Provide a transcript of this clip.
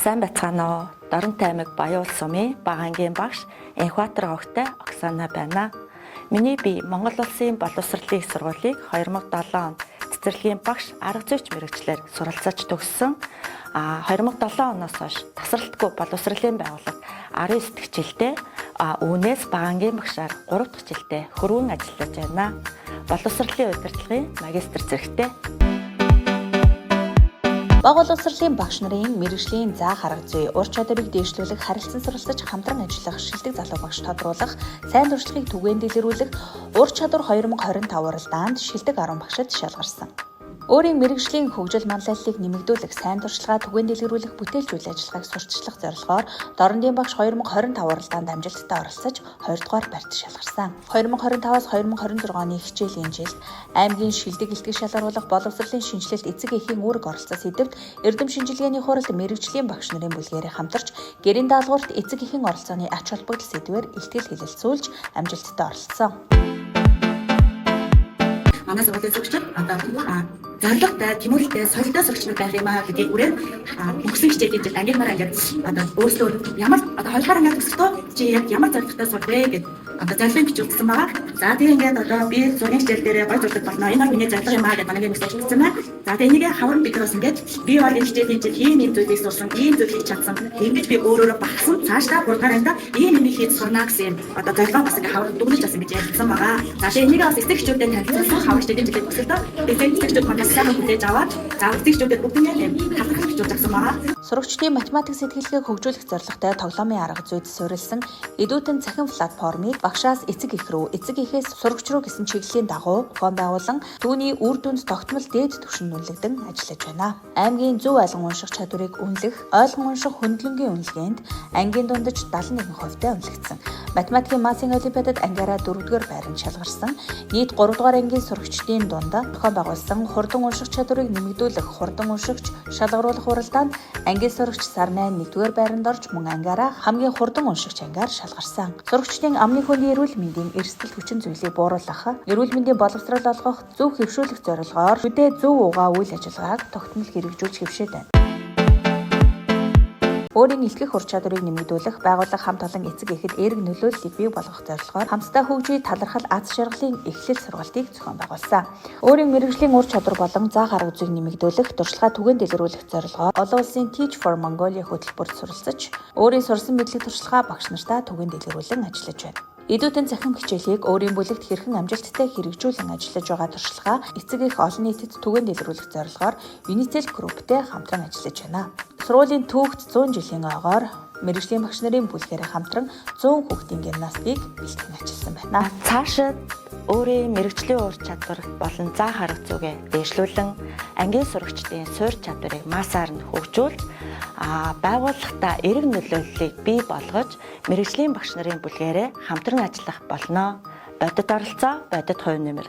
Сайн байцгаана уу? Доронтой аймаг Баян улс сумын Багангийн багш Энхбаатар огтой Оксана байна. Миний бие Монгол улсын боловсролын их сургуулийг 2007 онд цэцэрлэгийн багш арга зүйч мэргэжлэр суралцаж төгссөн. 2007 оноос хойш тасралтгүй боловсролын байгууллага 19 дахь жилдээ үүнээс Багангийн багшаар 3 дахь жилдээ хөрвөн ажиллаж байна. Боловсролын удирдлагын магистр зэрэгтэй. Бага боловсролын багш нарын мэргэжлийн заах арга зүй, ур чадварыг дээшлүүлэх, харилцан суралцаж хамтран ажиллах, шилдэг залуу багш тодруулах, сайн туршлагыг түгээн дэлгэрүүлэх, ур чадвар 2025 уралдаанд шилдэг 10 багшид шалгарсан. Өөрийн мэргэжлийн хөгжил манлайллыг нэмэгдүүлэх, сайн туршлагаа түгээн дэлгэрүүлэх, бүтээлжүүл ажиллагааг сурталчлах зорилгоор Дорндын багш 2025 уралдаанд амжилттай оролцож 2 дугаар барьт шалгарсан. 2025-аас 2026 оны хичээлийн жилд аймгийн шилдэг илтгэж шалгаруулах боловсролын шинжилэлт эцэг эхийн үүрэг оролцсон сэдвт эрдэм шинжилгээний хуралд мэргэжлийн багш нарын бүлгээрээ хамтарч гэрийн даалгаварт эцэг эхийн оролцооны ач холбогдол сэдвээр илтгэл хэлэлцүүлж амжилттай оролцсон. Манай сургуулийн сурагчид зорилготой, тэмүүлэлтэй, солитой сурагчид байх юм аа гэдгийг үрээд өгсөн хичээлийн жил ангилмаар ингээд өөрсдөө ямар хоёроор ингээд төсөлтөө чи яг ямар зорилготой сурах вэ гэдэг зорилгыг бичүүлсэн байгаа. За тэгээ ингээд би зургийн хичээл дээр гой зурдаг болно. Энэ бол миний зорилго юм аа гэдэг манай нэмэгдэж хэлсэн байна. За тэгээ энийг хавар бид бас ингээд би бол энэ хичээлийн жил ийм зүйлийг сурсан, ийм зүйл хийж чадсан. Ингэж би өөрөөрөө багсан. Цаашдаа 3 дахь ангида ийм юм хийж сурна гэсэн зорилгоо бас ингээд хавар дүгнэж бас ингэж ярьсан байгаа. За тэгээ энийг бас эцэг эхчүүдэд танилцуулсан хавар хичээлийн жилийн төсөлтөө эцэг эхчүүд контакт сайн хүлээж аваад за эцэг эхчүүдэд бүгднийг хавар хичээж өгсөн байгаа. Сурагчдын математик сэтгэлгээг хөгжүүлэх зорилготой тоглоомын арга зүйд суурилсан эдүүтэн цахим платформыг багшаас эцэг эх рүү, эцэг эхээс сурагч руу гэсэн чиглэлийн дагуу ухаан байгуулан түүний үр дүнд тогтмол дээд түвшинд үнэлэгдэн ажиллаж байна. Аймгийн зөв ойлгон унших чадварыг үнэлэх, ойлгон унших хөндлөнгийн үнэлгээнд ангийн дундаж 71% үнэлэгдсэн. Математикийн массын олимпиадад ангиараа 4-р байранд шалгарсан. Нийт 3-р ангийн сурагчдын дунд ухаан байгуулсан хурдан унших чадварыг нэмэгдүүлэх хурдан уншигч шалгаруулах уралдаанд ангийн сурагч Сарнай 1-р байранд орж мөн ангиараа хамгийн хурдан уншигч ангаар шалгарсан. Сурагчдын амны хөлийн эрүүл мэндийн эрсдэл хүчин зүйлийг бууруулах, эрүүл мэндийн боловсрол олгох, зөв хэвшүүлэх зорилгоор шүдээ зөв угаа үйл ажиллагааг тогтмол хэрэгжүүлж хэвшээд байна. Өөрийн илтгэх ур чадварыг нэмэгдүүлэх, байгууллага хамт олон эцэг эхэд эерэг нөлөөллийг бий болгох зорилгоор хамтдаа хөгжиж талархал аз жаргалын эхлэл сургалтыг зохион байгуулсан. Өөрийн мэргэжлийн ур чадвар болон заах арга зүйг нэмэгдүүлэх, туршлагаа түгээн дэлгэрүүлэх зорилгоор олон улсын Teach for Mongolia хөтөлбөрт суралцаж, өөрийн сурсан мэдлэг туршлагаа багш нартаа түгээн дэлгэрүүлэн ажиллаж байна. Эдүүтэн цахим хичээлийг өөрийн бүлэгт хэрхэн амжилттай хэрэгжүүлэн ажиллаж байгаа туршлагаа эцэг эх олон нийтэд түгээн дэлгэрүүлэх зорилгоор Unicel Group-тэй хамтран ажиллаж байна. Сургуулийн түүхт 100 жилийн ойгоор мэргэжлийн багш нарын бүлгээрээ хамтран 100 хүүхдийн гимнастикийг бэлтгэн ажилласан байна. Цаашид өөрийн мэргэжлийн ур чадвар болон заах арга зүйгээ дээшлүүлэн ангийн сурагчдын суурь чадварыг масаар нь хөгжүүлж байгууллагатай эерэг нөлөөллийг бий болгож мэргэжлийн багш нарын бүлгээрээ хамтран ажиллах болно. Бодит оролцоо, бодит хувь нэмэр.